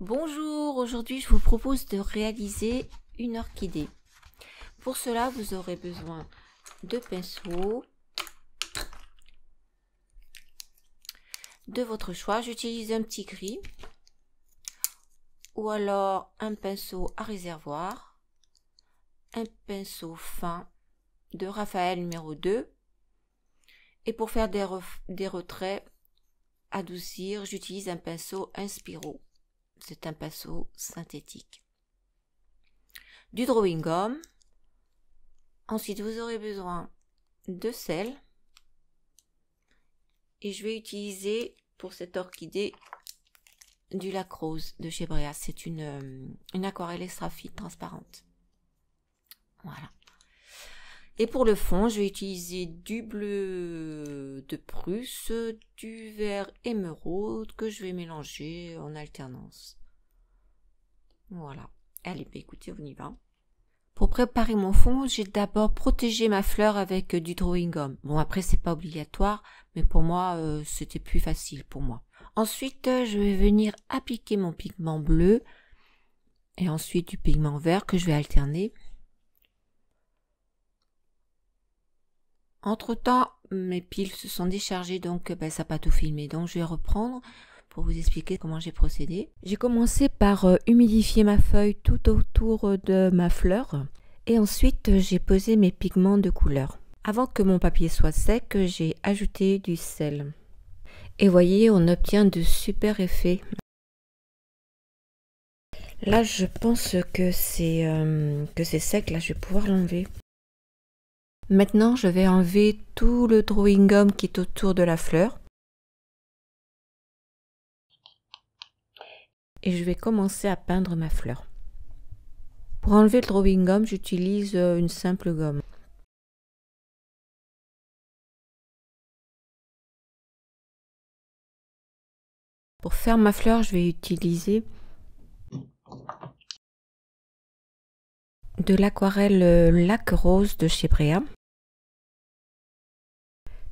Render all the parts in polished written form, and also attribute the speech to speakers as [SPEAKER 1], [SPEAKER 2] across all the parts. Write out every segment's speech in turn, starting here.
[SPEAKER 1] Bonjour, aujourd'hui je vous propose de réaliser une orchidée. Pour cela, vous aurez besoin de pinceaux de votre choix. J'utilise un petit gris ou alors un pinceau à réservoir, un pinceau fin de Raphaël numéro 2. Et pour faire des retraits, adoucir, j'utilise un pinceau Inspiro. C'est un pinceau synthétique. Du drawing gum. Ensuite, vous aurez besoin de sel. Et je vais utiliser pour cette orchidée du lac rose de chez Brea. C'est une aquarelle extra fine transparente. Voilà. Et pour le fond, je vais utiliser du bleu de Prusse, du vert émeraude que je vais mélanger en alternance. Voilà. Allez, bah écoutez, on y va. Pour préparer mon fond, j'ai d'abord protégé ma fleur avec du drawing gum. Bon, après, c'est pas obligatoire, mais pour moi, c'était plus facile pour moi. Ensuite, je vais venir appliquer mon pigment bleu et ensuite du pigment vert que je vais alterner. Entre-temps, mes piles se sont déchargées, donc ça n'a pas tout filmé. Donc, je vais reprendre pour vous expliquer comment j'ai procédé. J'ai commencé par humidifier ma feuille tout autour de ma fleur. Et ensuite, j'ai posé mes pigments de couleur. Avant que mon papier soit sec, j'ai ajouté du sel. Et voyez, on obtient de super effets. Là, je pense que c'est sec. Là, je vais pouvoir l'enlever. Maintenant, je vais enlever tout le drawing gum qui est autour de la fleur. Et je vais commencer à peindre ma fleur. Pour enlever le drawing gum, j'utilise une simple gomme. Pour faire ma fleur, je vais utiliser de l'aquarelle lac rose de chez Brea.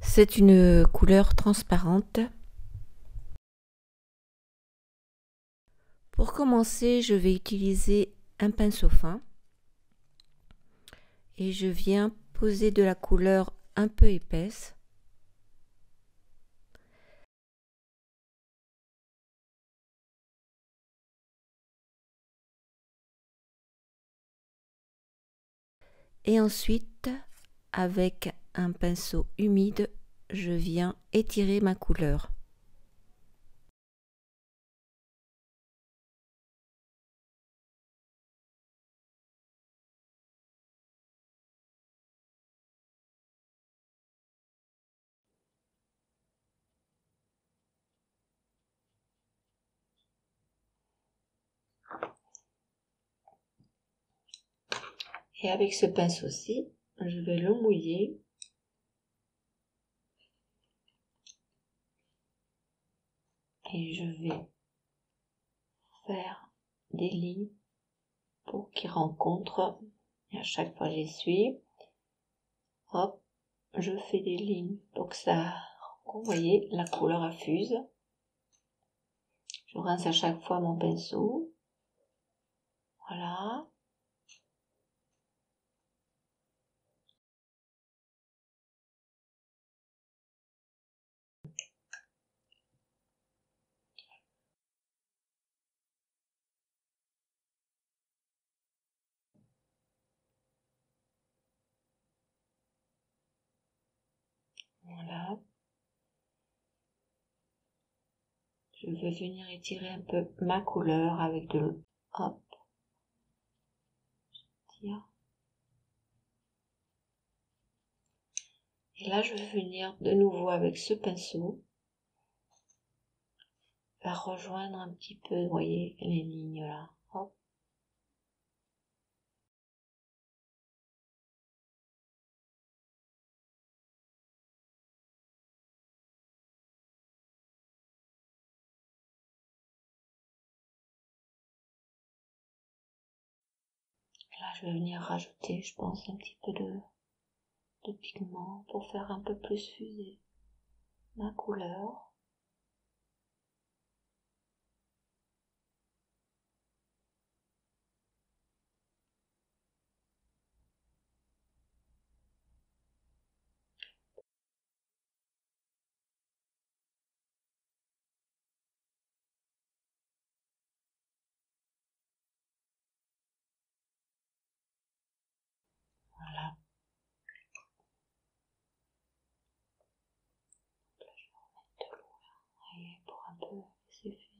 [SPEAKER 1] C'est une couleur transparente. Pour commencer, je vais utiliser un pinceau fin et je viens poser de la couleur un peu épaisse. Et ensuite, avec un pinceau humide, je viens étirer ma couleur. Et avec ce pinceau-ci, je vais le mouiller. Et je vais faire des lignes pour qu'ils rencontrent. Et à chaque fois, j'essuie. Hop, je fais des lignes pour que ça rencontre. Vous voyez, la couleur affuse. Je rince à chaque fois mon pinceau. Voilà. Voilà. Je veux venir étirer un peu ma couleur avec de l'eau. Hop. Je tire. Et là, je vais venir de nouveau avec ce pinceau la rejoindre un petit peu, vous voyez, les lignes là. Hop. Et là, je vais venir rajouter, je pense, un petit peu de pigment pour faire un peu plus fuser ma couleur.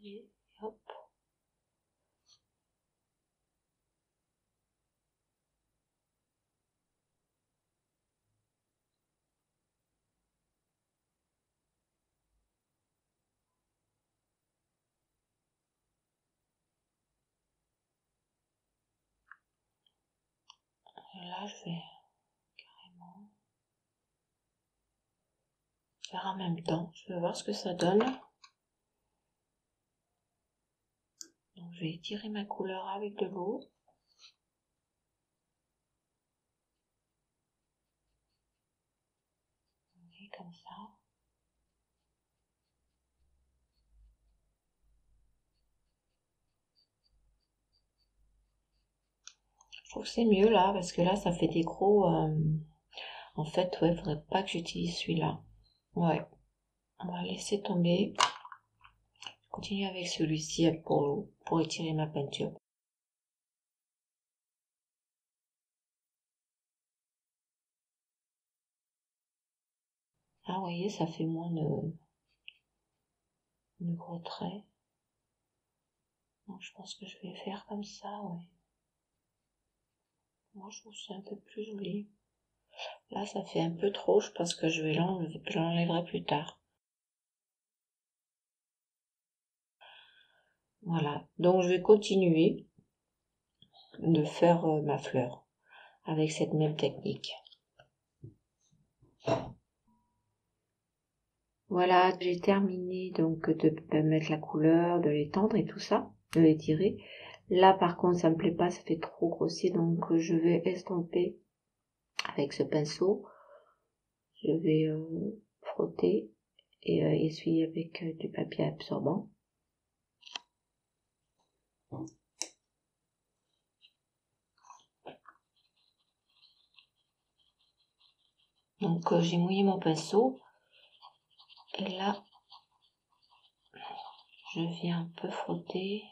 [SPEAKER 1] Et hop. Et là, je vais carrément faire en même temps. Je vais voir ce que ça donne. Donc, je vais étirer ma couleur avec de l'eau. Et comme ça. Je trouve que c'est mieux là, parce que là, ça fait des gros... En fait, ouais, faudrait pas que j'utilise celui-là. Ouais. On va laisser tomber. Je continue avec celui-ci pour étirer ma peinture. Ah, vous voyez, ça fait moins de gros traits. Donc, je pense que je vais faire comme ça, ouais. Moi, je trouve que c'est un peu plus joli. Là, ça fait un peu trop, je pense que je l'enlèverai plus tard. Voilà, donc je vais continuer de faire ma fleur avec cette même technique. Voilà, j'ai terminé donc de mettre la couleur, de l'étendre et tout ça, de l'étirer. Là par contre ça me plaît pas, ça fait trop grossier, donc je vais estomper avec ce pinceau. Je vais frotter et essuyer avec du papier absorbant. Donc j'ai mouillé mon pinceau et là je viens un peu frotter.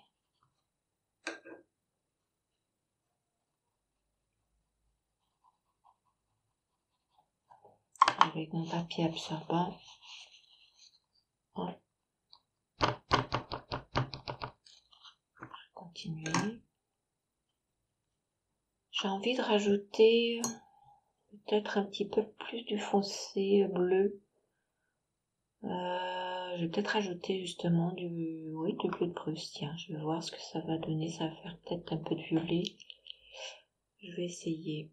[SPEAKER 1] Avec mon papier absorbant. Hop. Je vais continuer. J'ai envie de rajouter peut-être un petit peu plus du foncé bleu. Je vais peut-être rajouter justement du bleu de Prusse. Tiens, je vais voir ce que ça va donner. Ça va faire peut-être un peu de violet. Je vais essayer.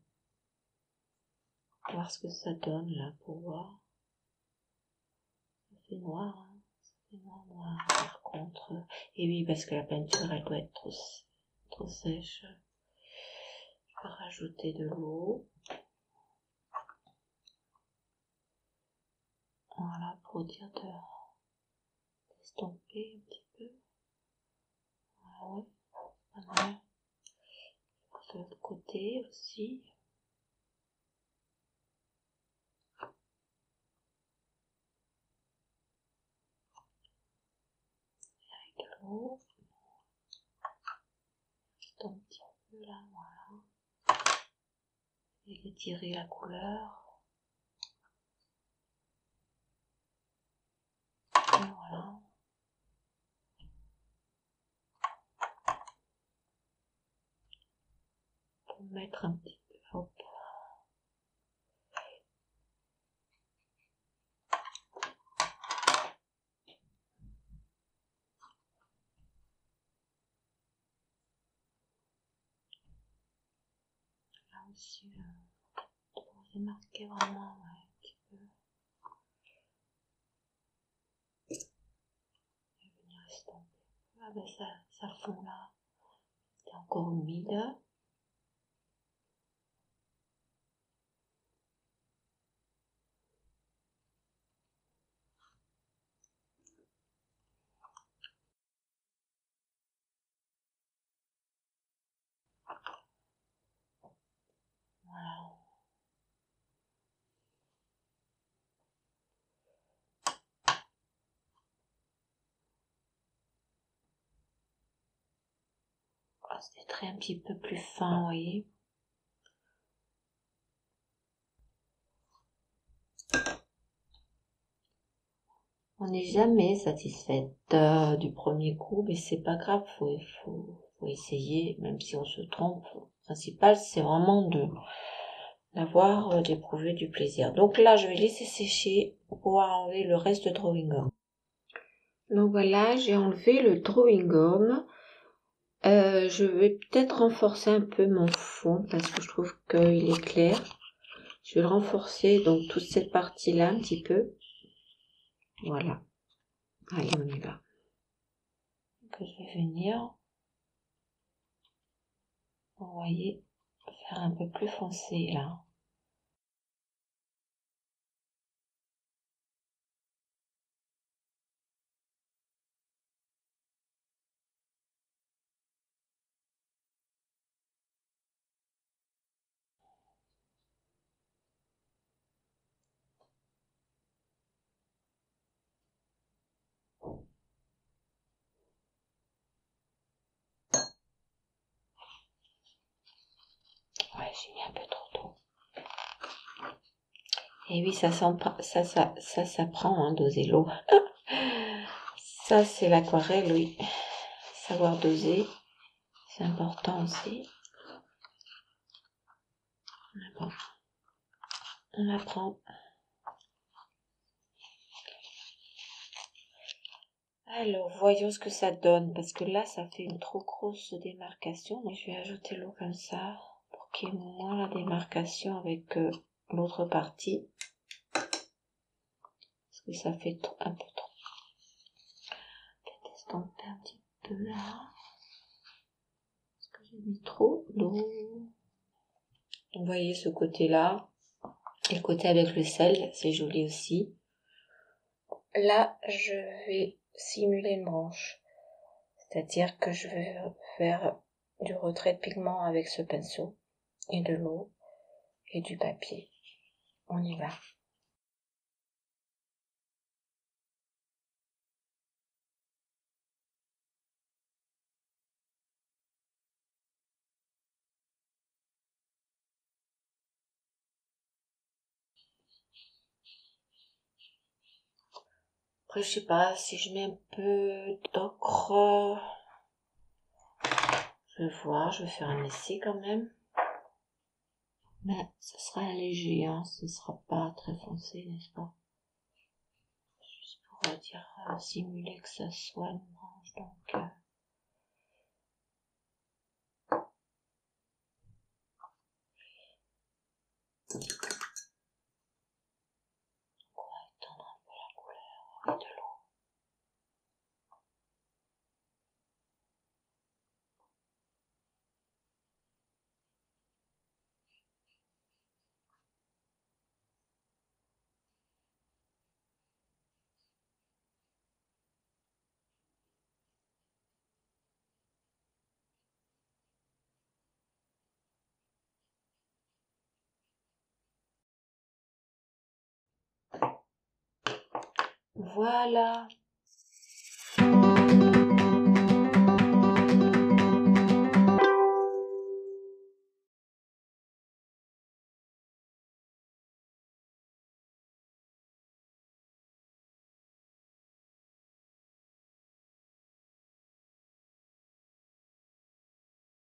[SPEAKER 1] Voir ce que ça donne là pour voir. Ça fait noir, hein. Ça fait noir par contre. Et oui, parce que la peinture elle doit être trop sèche. Je vais rajouter de l'eau. Voilà, pour dire d'estomper un petit peu. Voilà, ouais, pas mal. De l'autre côté aussi. Avec de l'eau. Juste un petit peu là, voilà. Et étirer la couleur. Et voilà. Pour mettre un petit peu, hop. Là aussi, je vais marquer vraiment, ouais, un petit peu. Je vais venir estomper. Ah ben ça fond là. C'est encore humide. Voilà. Oh, c'est des traits un petit peu plus fins, vous voyez. On n'est jamais satisfaite du premier coup, mais c'est pas grave, faut essayer, même si on se trompe. Le principal, c'est vraiment d'éprouver du plaisir. Donc là, je vais laisser sécher pour pouvoir enlever le reste de drawing gum. Donc voilà, j'ai enlevé le drawing gum. Je vais peut-être renforcer un peu mon fond parce que je trouve qu'il est clair. Je vais le renforcer, donc toute cette partie-là un petit peu. Voilà. Allez, on y va. Donc, je vais venir, vous voyez, faire un peu plus foncé là. Ouais, j'ai mis un peu trop d'eau. Et oui, ça s'apprend, hein, doser l'eau. Ça, c'est l'aquarelle, oui. Savoir doser, c'est important aussi. Bon, on apprend. Alors, voyons ce que ça donne, parce que là, ça fait une trop grosse démarcation. Donc, je vais ajouter l'eau comme ça, pour qu'il y ait moins la démarcation avec l'autre partie. Parce que ça fait un peu trop. Je vais estomper un petit peu là. Parce que j'ai mis trop d'eau. Vous voyez ce côté-là. Et le côté avec le sel, c'est joli aussi. Là, je vais simuler une branche. C'est-à-dire que je vais faire du retrait de pigment avec ce pinceau et de l'eau et du papier. On y va. Après, je sais pas si je mets un peu d'ocre. Je vais voir, je vais faire un essai quand même. Mais ce sera léger, hein, ce sera pas très foncé, n'est-ce pas? Juste pour dire, simuler que ça soit une branche, donc... On va étendre un peu la couleur avec de l'eau. Voilà,